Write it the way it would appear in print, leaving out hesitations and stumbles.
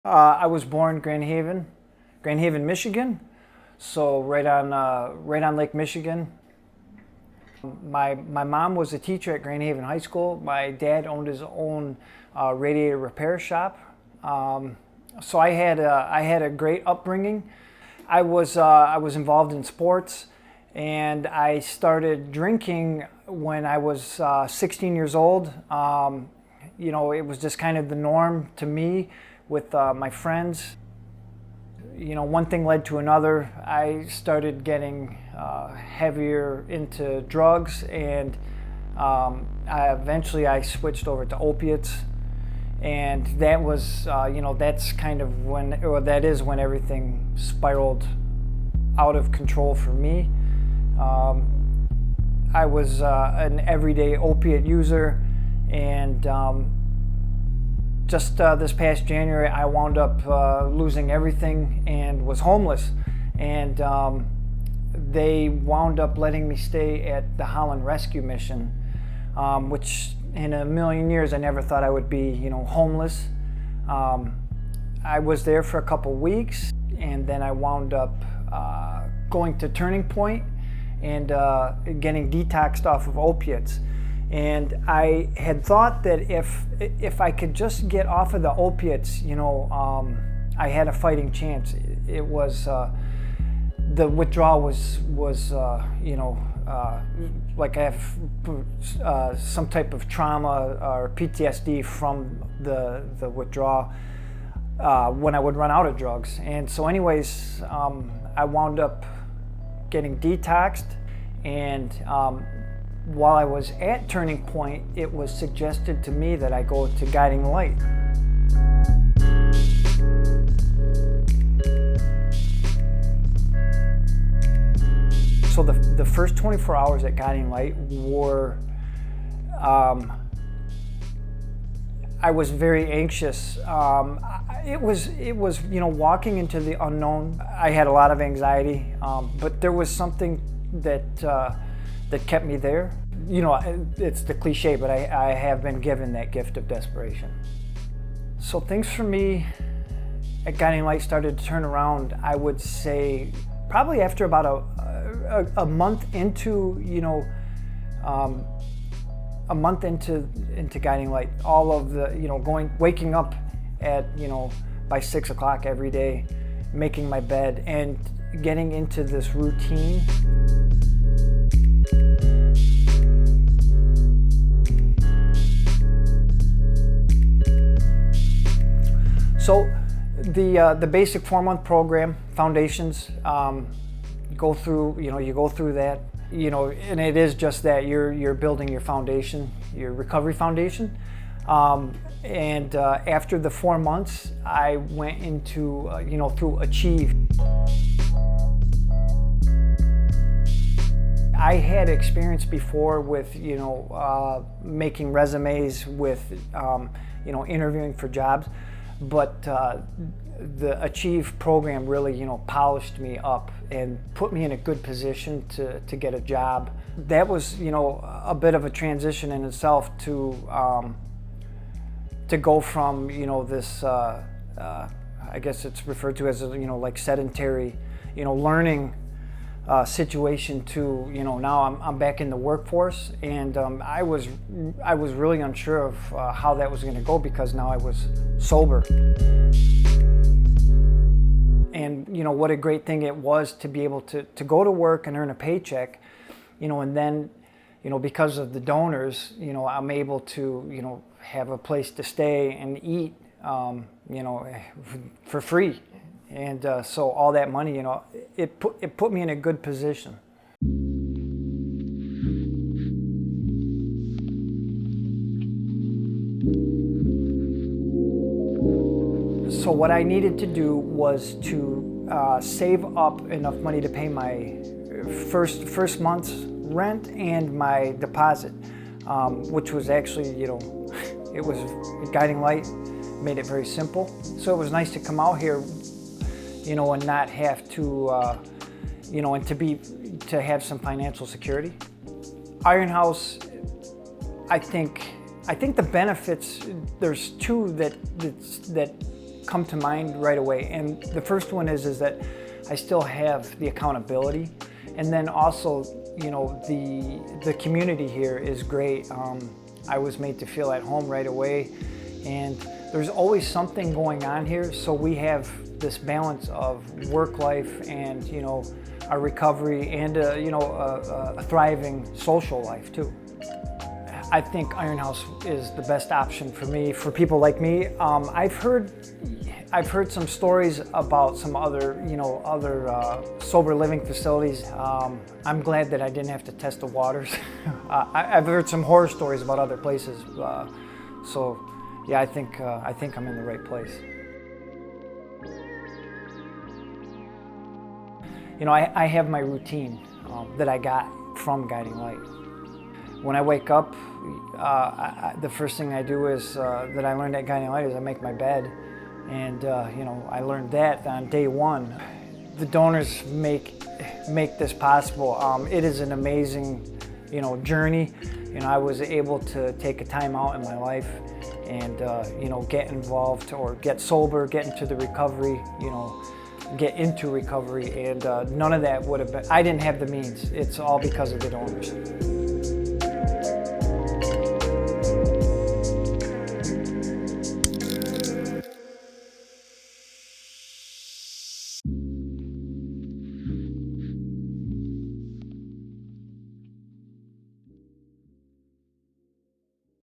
I was born in Grand Haven, Michigan. So right on Lake Michigan. My mom was a teacher at Grand Haven High School. My dad owned his own radiator repair shop. So I had a great upbringing. I was involved in sports, and I started drinking when I was 16 years old. It was just kind of the norm to me with my friends. One thing led to another. I started getting heavier into drugs, and eventually I switched over to opiates, and that was, that's kind of when, or that is when everything spiraled out of control for me. I was an everyday opiate user, and just this past January, I wound up losing everything and was homeless. And they wound up letting me stay at the Holland Rescue Mission, which in a million years I never thought I would be, homeless. I was there for a couple weeks, and then I wound up going to Turning Point and getting detoxed off of opiates. And I had thought that if I could just get off of the opiates, I had a fighting chance. It was the withdrawal was like I have some type of trauma or PTSD from the withdrawal when I would run out of drugs. And so, anyways, I wound up getting detoxed, and while I was at Turning Point, it was suggested to me that I go to Guiding Light. So the first 24 hours at Guiding Light were, I was very anxious. It was walking into the unknown. I had a lot of anxiety, but there was something that kept me there. It's the cliche, but I have been given that gift of desperation. So things for me at Guiding Light started to turn around, I would say, probably after about a month into, a month into Guiding Light. All of the, waking up at, by 6 o'clock every day, making my bed, and getting into this routine. So the basic 4-month program, Foundations, you go through that, and it is just that you're building your foundation, your recovery foundation. And after the 4 months, I went into, through Achieve. I had experience before with, making resumes, with, interviewing for jobs, but the Achieve program really, polished me up and put me in a good position to get a job. That was, a bit of a transition in itself to go from, this, I guess it's referred to as, like sedentary, learning situation to, now I'm back in the workforce, and I was really unsure of how that was going to go, because now I was sober. And what a great thing it was to be able to go to work and earn a paycheck, and then, because of the donors, I'm able to, have a place to stay and eat, for free. And so all that money, it put me in a good position. So what I needed to do was to save up enough money to pay my first month's rent and my deposit, which was actually, it was Guiding Light made it very simple. So it was nice to come out here, and not have to, and to have some financial security. Iron House, I think the benefits, there's two that come to mind right away. And the first one is that I still have the accountability. And then also, you know, the community here is great. I was made to feel at home right away. And there's always something going on here. So we have this balance of work life and, you know, our recovery and, you know, a thriving social life too. I think Iron House is the best option for me, for people like me. I've heard some stories about some other, you know, sober living facilities. I'm glad that I didn't have to test the waters. I've heard some horror stories about other places. So, yeah, I think I'm in the right place. You know, I have my routine that I got from Guiding Light. When I wake up, the first thing I do is that I learned at Guiding Light is I make my bed, and you know, I learned that on day one. The donors make this possible. It is an amazing, you know, journey. You know, I was able to take a time out in my life and you know, get involved or get sober, get into the recovery, you know, get into recovery, and none of that would have been, I didn't have the means. It's all because of the donors.